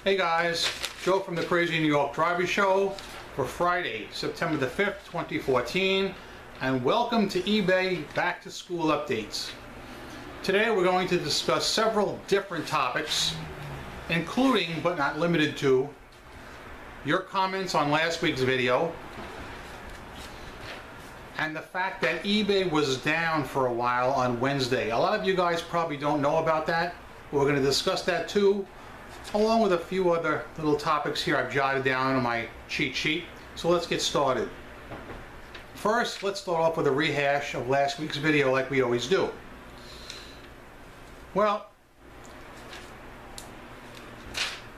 Hey guys, Joe from the Crazy New York Driver Show for Friday, September the 5th, 2014, and welcome to eBay Back to School Updates. Today we're going to discuss several different topics, including but not limited to your comments on last week's video and the fact that eBay was down for a while on Wednesday. A lot of you guys probably don't know about that. We're going to discuss that too, along with a few other little topics here I've jotted down on my cheat sheet. So let's get started. First, let's start off with a rehash of last week's video like we always do. Well,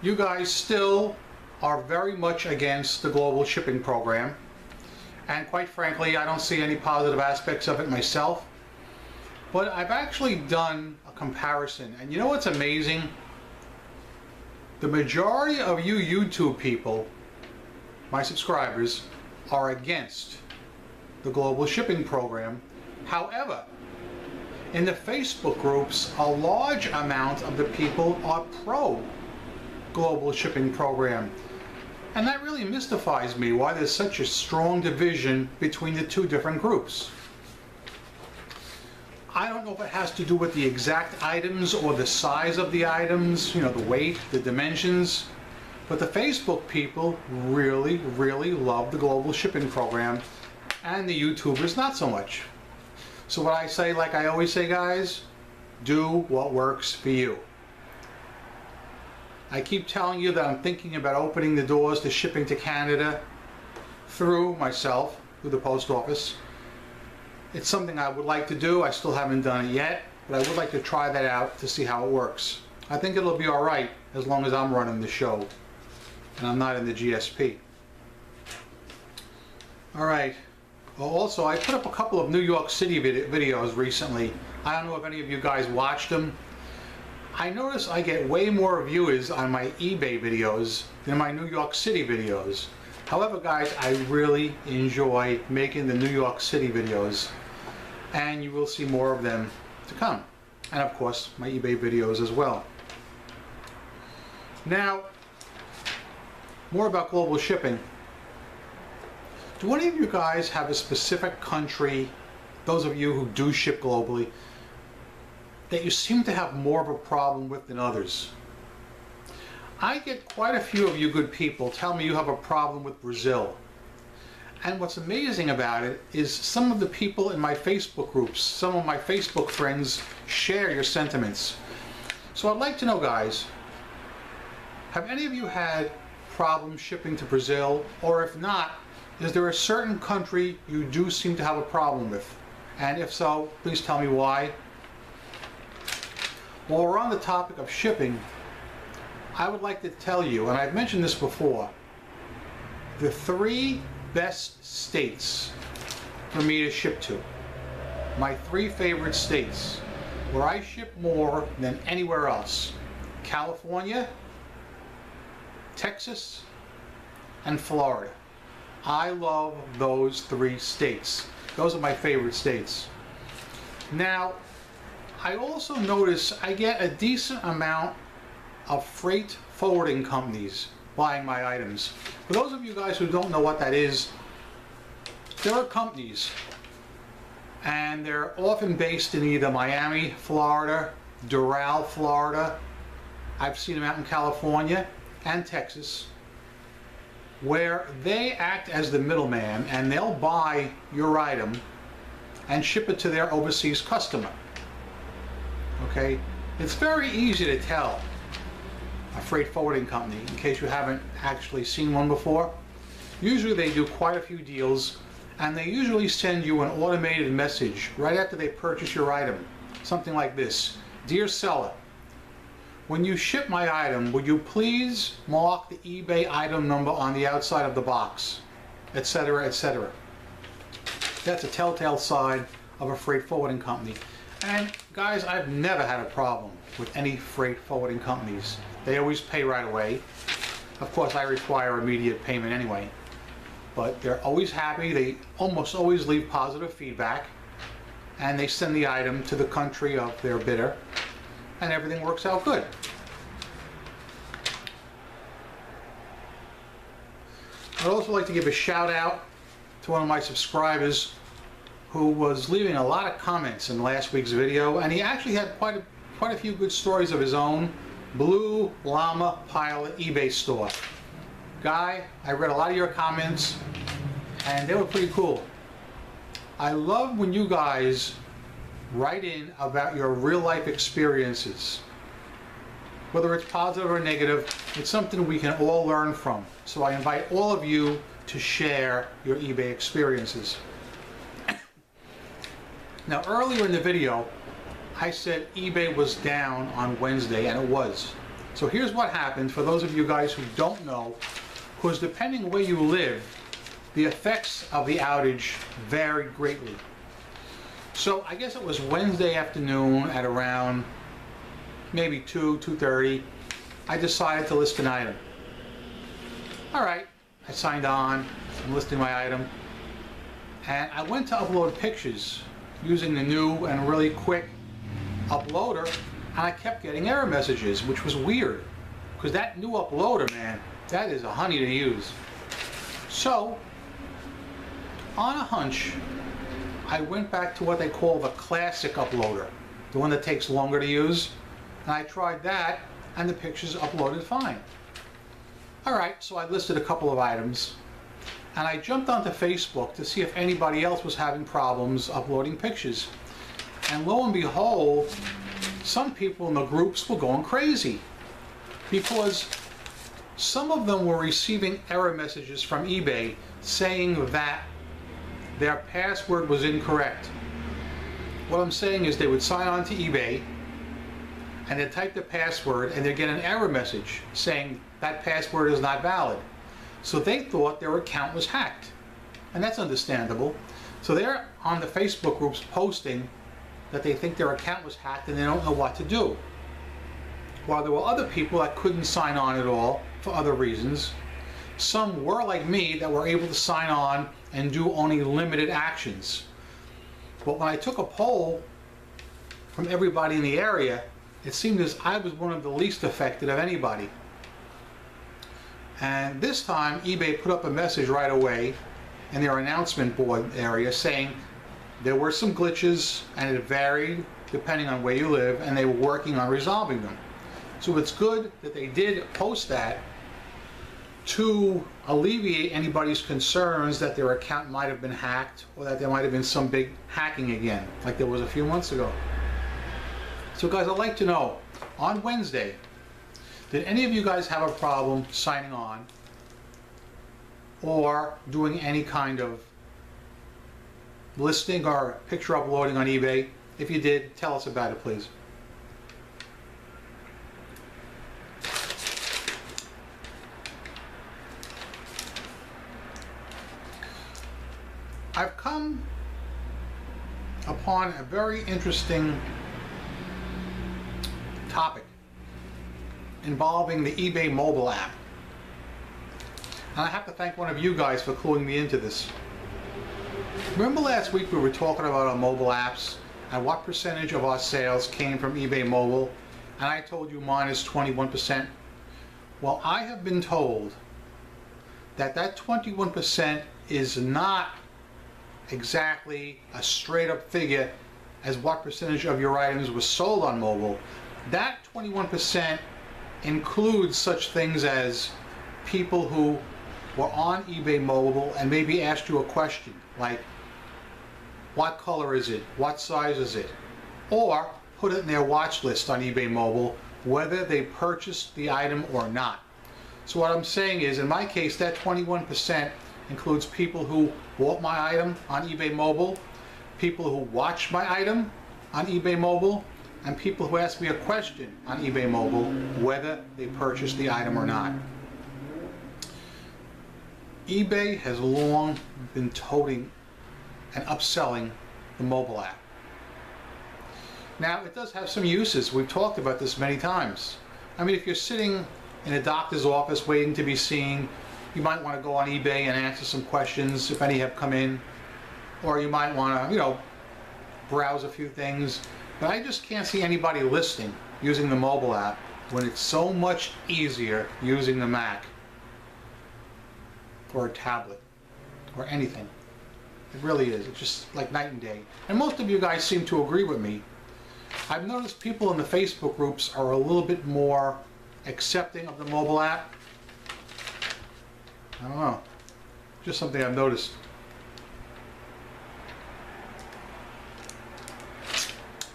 you guys still are very much against the global shipping program, and quite frankly I don't see any positive aspects of it myself, but I've actually done a comparison, and you know what's amazing? The majority of you YouTube people, my subscribers, are against the global shipping program. However, in the Facebook groups, a large amount of the people are pro global shipping program. And that really mystifies me, why there's such a strong division between the two different groups. I don't know if it has to do with the exact items or the size of the items, you know, the weight, the dimensions, but the Facebook people really love the global shipping program, and the YouTubers not so much. So what I say, like I always say, guys, do what works for you. I keep telling you that I'm thinking about opening the doors to shipping to Canada through myself, through the post office. It's something I would like to do. I still haven't done it yet, but I would like to try that out to see how it works. I think it'll be alright as long as I'm running the show and I'm not in the GSP. Alright, well, also I put up a couple of New York City videos recently. I don't know if any of you guys watched them. I notice I get way more viewers on my eBay videos than my New York City videos. However, guys, I really enjoy making the New York City videos, and you will see more of them to come. And of course, my eBay videos as well. Now, more about global shipping. Do any of you guys have a specific country, those of you who do ship globally, that you seem to have more of a problem with than others? I get quite a few of you good people tell me you have a problem with Brazil. And what's amazing about it is some of the people in my Facebook groups, some of my Facebook friends share your sentiments. So I'd like to know, guys, have any of you had problems shipping to Brazil? Or if not, is there a certain country you do seem to have a problem with? And if so, please tell me why. While we're on the topic of shipping, I would like to tell you, and I've mentioned this before, the 3 best states for me to ship to. My 3 favorite states where I ship more than anywhere else: California, Texas, and Florida. I love those 3 states. Those are my favorite states. Now, I also notice I get a decent amount of freight forwarding companies buying my items. For those of you guys who don't know what that is, there are companies, and they're often based in either Miami, Florida, Doral, Florida. I've seen them out in California and Texas, where they act as the middleman, and they'll buy your item and ship it to their overseas customer. Okay, it's very easy to tell a freight forwarding company, in case you haven't actually seen one before. Usually they do quite a few deals, and they usually send you an automated message right after they purchase your item. Something like this: "Dear seller, when you ship my item, would you please mark the eBay item number on the outside of the box," etc., etc. That's a telltale sign of a freight forwarding company. And guys, I've never had a problem with any freight forwarding companies. They always pay right away. Of course, I require immediate payment anyway. But they're always happy. They almost always leave positive feedback. And they send the item to the country of their bidder. And everything works out good. I'd also like to give a shout out to one of my subscribers who was leaving a lot of comments in last week's video, and he actually had quite a few good stories of his own. Blue Llama Pilot eBay store. Guy, I read a lot of your comments and they were pretty cool. I love when you guys write in about your real life experiences. Whether it's positive or negative, it's something we can all learn from. So I invite all of you to share your eBay experiences. Now earlier in the video, I said eBay was down on Wednesday, and it was. So here's what happened for those of you guys who don't know, because depending where you live, the effects of the outage vary greatly. So I guess it was Wednesday afternoon at around maybe 2:30, I decided to list an item. Alright, I signed on, I'm listing my item, and I went to upload pictures using the new and really quick uploader, and I kept getting error messages, which was weird, because that new uploader, man, that is a honey to use. So, on a hunch, I went back to what they call the classic uploader, the one that takes longer to use, and I tried that, and the pictures uploaded fine. Alright, so I listed a couple of items, and I jumped onto Facebook to see if anybody else was having problems uploading pictures. And lo and behold, some people in the groups were going crazy, because some of them were receiving error messages from eBay saying that their password was incorrect. What I'm saying is they would sign on to eBay and they'd type the password and they'd get an error message saying that password is not valid. So they thought their account was hacked, and that's understandable. So they're on the Facebook groups posting that they think their account was hacked and they don't know what to do. While there were other people that couldn't sign on at all for other reasons, some were like me that were able to sign on and do only limited actions. But when I took a poll from everybody in the area, it seemed as I was one of the least affected of anybody. And this time eBay put up a message right away in their announcement board area saying there were some glitches and it varied depending on where you live, and they were working on resolving them. So it's good that they did post that to alleviate anybody's concerns that their account might have been hacked or that there might have been some big hacking again, like there was a few months ago. So guys, I'd like to know, on Wednesday, did any of you guys have a problem signing on or doing any kind of listing or picture uploading on eBay? If you did, tell us about it, please. I've come upon a very interesting topic involving the eBay mobile app. And I have to thank one of you guys for cluing me into this. Remember last week we were talking about our mobile apps and what percentage of our sales came from eBay mobile, and I told you mine is 21%. Well, I have been told that that 21% is not exactly a straight up figure as what percentage of your items was sold on mobile. That 21% includes such things as people who were on eBay mobile and maybe asked you a question like, what color is it? What size is it? Or put it in their watch list on eBay mobile, whether they purchased the item or not. So what I'm saying is, in my case, that 21% includes people who bought my item on eBay mobile, people who watched my item on eBay mobile, and people who asked me a question on eBay mobile, whether they purchased the item or not. eBay has long been toting and upselling the mobile app. Now, it does have some uses. We've talked about this many times. I mean, if you're sitting in a doctor's office waiting to be seen, you might want to go on eBay and answer some questions if any have come in, or you might want to, browse a few things. But I just can't see anybody listing using the mobile app when it's so much easier using the Mac. or a tablet or anything. It really is. It's just like night and day. And most of you guys seem to agree with me. I've noticed people in the Facebook groups are a little bit more accepting of the mobile app. I don't know. Just something I've noticed.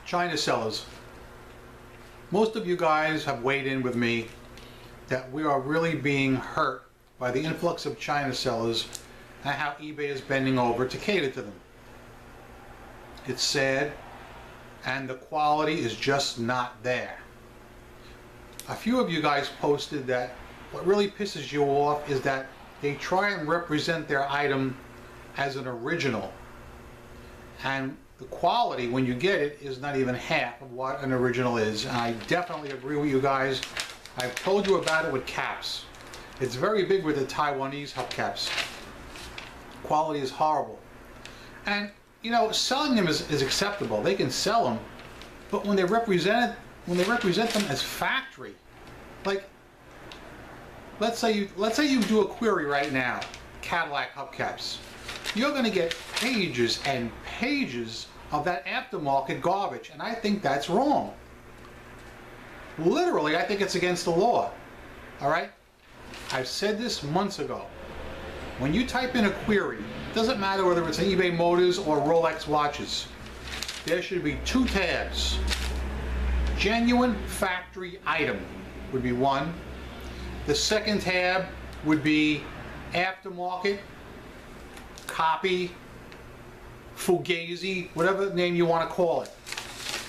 China sellers. Most of you guys have weighed in with me that we are really being hurt by the influx of China sellers and how eBay is bending over to cater to them. It's sad, and the quality is just not there. A few of you guys posted that what really pisses you off is that they try and represent their item as an original, and the quality when you get it is not even half of what an original is. And I definitely agree with you guys. I've told you about it with caps. It's very big with the Taiwanese hubcaps. Quality is horrible. And you know, selling them is acceptable. They can sell them, but when they represent them as factory, like let's say you do a query right now, Cadillac hubcaps. You're going to get pages and pages of that aftermarket garbage, and I think that's wrong. Literally, I think it's against the law. All right? I've said this months ago. When you type in a query, it doesn't matter whether it's an eBay Motors or Rolex watches, there should be 2 tabs. Genuine factory item would be one. The second tab would be aftermarket, copy, fugazi, whatever name you want to call it.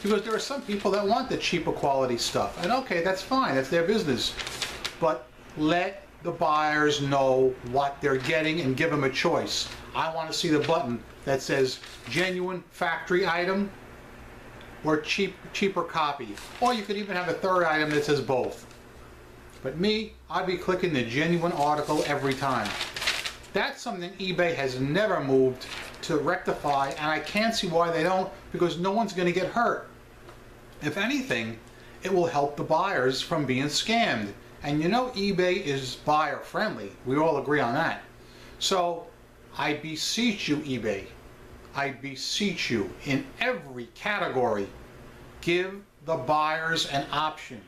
Because there are some people that want the cheaper quality stuff. And okay, that's fine, that's their business. But let the buyers know what they're getting and give them a choice. I want to see the button that says genuine factory item or cheaper copy. Or you could even have a third item that says both. But me, I'd be clicking the genuine article every time. That's something eBay has never moved to rectify, and I can't see why they don't, because no one's going to get hurt. If anything, it will help the buyers from being scammed. And you know eBay is buyer friendly. We all agree on that. So I beseech you, eBay, I beseech you, in every category, give the buyers an option,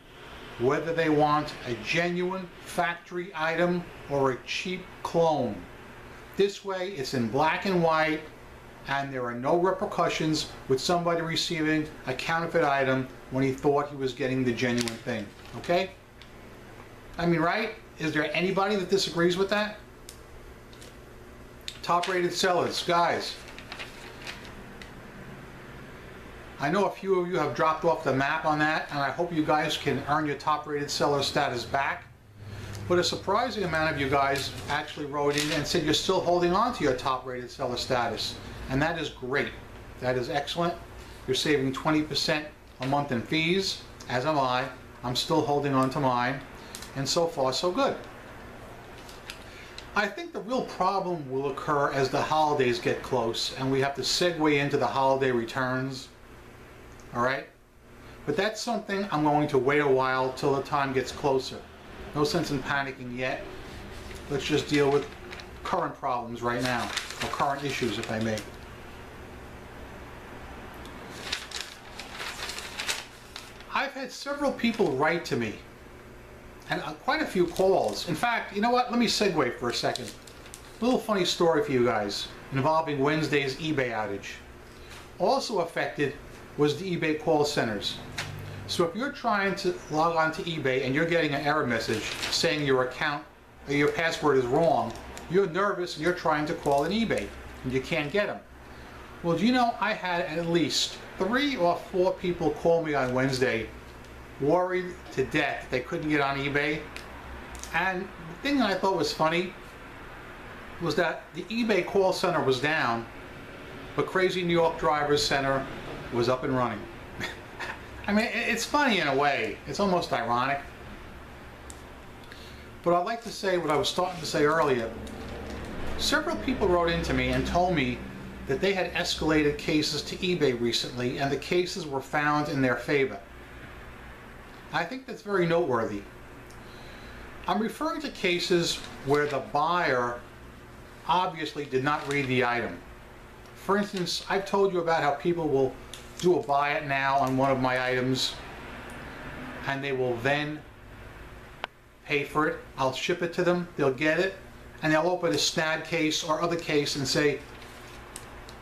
whether they want a genuine factory item or a cheap clone. This way it's in black and white, and there are no repercussions with somebody receiving a counterfeit item when he thought he was getting the genuine thing. Okay? I mean, right? Is there anybody that disagrees with that? Top rated sellers, guys. I know a few of you have dropped off the map on that, and I hope you guys can earn your top rated seller status back. But a surprising amount of you guys actually wrote in and said you're still holding on to your top rated seller status. And that is great. That is excellent. You're saving 20% a month in fees, as am I. I'm still holding on to mine. And so far, so good. I think the real problem will occur as the holidays get close and we have to segue into the holiday returns. All right? But that's something I'm going to wait a while till the time gets closer. No sense in panicking yet. Let's just deal with current problems right now, or current issues, if I may. I've had several people write to me, and quite a few calls. In fact, you know what? Let me segue for a second. A little funny story for you guys involving Wednesday's eBay outage. Also affected was the eBay call centers. So if you're trying to log on to eBay and you're getting an error message saying your account or your password is wrong, you're nervous and you're trying to call an eBay and you can't get them. Well, do you know I had at least 3 or 4 people call me on Wednesday worried to death they couldn't get on eBay. And the thing that I thought was funny was that the eBay call center was down, but Crazy New York Drivers Center was up and running. I mean, it's funny in a way. It's almost ironic. But I'd like to say what I was starting to say earlier. Several people wrote into me and told me that they had escalated cases to eBay recently and the cases were found in their favor. I think that's very noteworthy. I'm referring to cases where the buyer obviously did not read the item. For instance, I've told you about how people will do a buy it now on one of my items and they will then pay for it. I'll ship it to them, they'll get it, and they'll open a snag case or other case and say,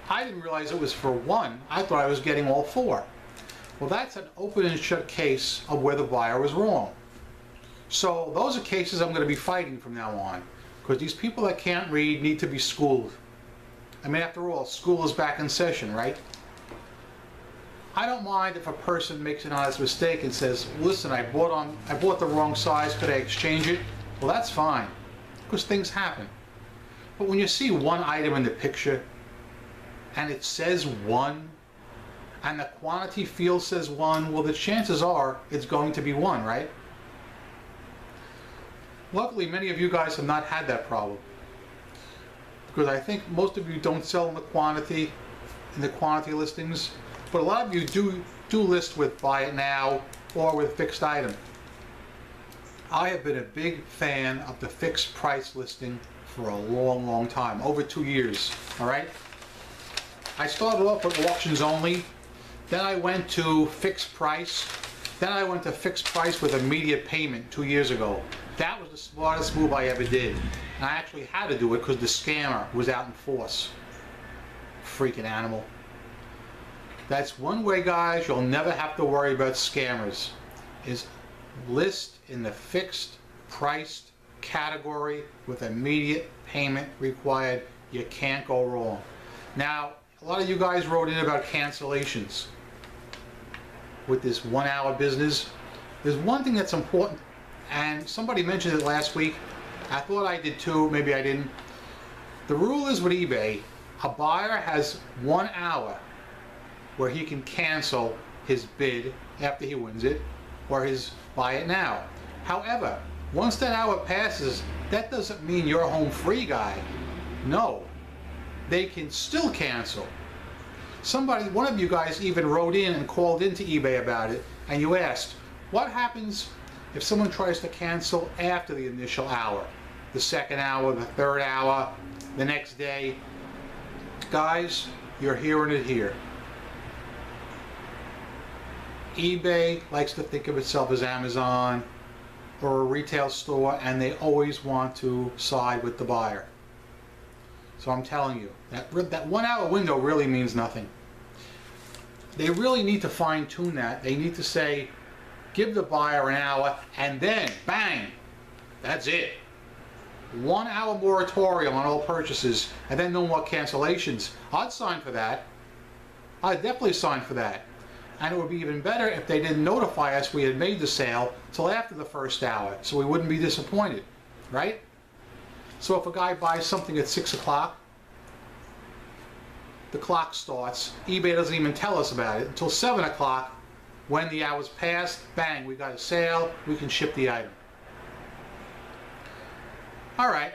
I didn't realize it was for one, I thought I was getting all four. Well, that's an open and shut case of where the buyer was wrong. So those are cases I'm going to be fighting from now on, because these people that can't read need to be schooled. I mean, after all, school is back in session, right? I don't mind if a person makes an honest mistake and says, listen, I bought the wrong size, could I exchange it? Well, that's fine, because things happen. But when you see one item in the picture and it says one, and the quantity field says one, well, the chances are it's going to be one, right? Luckily, many of you guys have not had that problem, because I think most of you don't sell in the quantity listings, but a lot of you do list with buy it now or with fixed item. I have been a big fan of the fixed price listing for a long time, over 2 years, all right? I started off with auctions only, then I went to fixed price, then I went to fixed price with immediate payment 2 years ago. That was the smartest move I ever did. And I actually had to do it because the scammer was out in force. Freaking animal. That's one way, guys, you'll never have to worry about scammers, is list in the fixed priced category with immediate payment required. You can't go wrong. Now, a lot of you guys wrote in about cancellations with this 1 hour business. There's one thing that's important, and somebody mentioned it last week. I thought I did too, maybe I didn't. The rule is with eBay, a buyer has 1 hour where he can cancel his bid after he wins it, or his buy it now. However, once that hour passes, that doesn't mean you're home free, guy. No, they can still cancel. One of you guys even wrote in and called into eBay about it, and you asked, what happens if someone tries to cancel after the initial hour? The second hour, the third hour, the next day? Guys, you're hearing it here. eBay likes to think of itself as Amazon or a retail store, and they always want to side with the buyer. So I'm telling you, that 1 hour window really means nothing. They really need to fine tune that. They need to say, give the buyer an hour, and then, bang, that's it. 1 hour moratorium on all purchases, and then no more cancellations. I'd sign for that. I'd definitely sign for that. And it would be even better if they didn't notify us we had made the sale till after the first hour, so we wouldn't be disappointed, right? So if a guy buys something at 6 o'clock, the clock starts, eBay doesn't even tell us about it until 7 o'clock. When the hour's passed, bang, we got a sale, we can ship the item. Alright,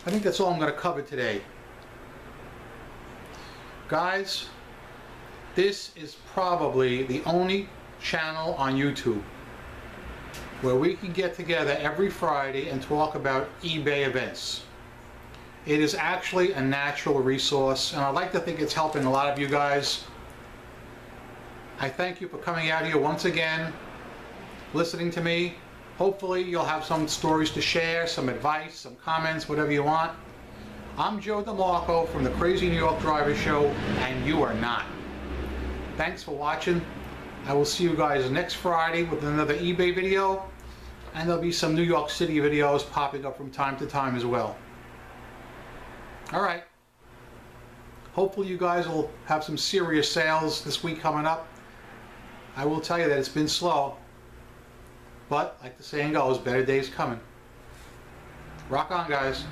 I think that's all I'm going to cover today. Guys, this is probably the only channel on YouTube where we can get together every Friday and talk about eBay events. It is actually a natural resource, and I'd like to think it's helping a lot of you guys. I thank you for coming out here once again, listening to me. Hopefully you'll have some stories to share, some advice, some comments, whatever you want. I'm Joe DeMarco from the Crazy New York Driver Show, and you are not. Thanks for watching. I will see you guys next Friday with another eBay video, and there'll be some New York City videos popping up from time to time as well. Alright. Hopefully you guys will have some serious sales this week coming up. I will tell you that it's been slow, but like the saying goes, better days coming. Rock on, guys.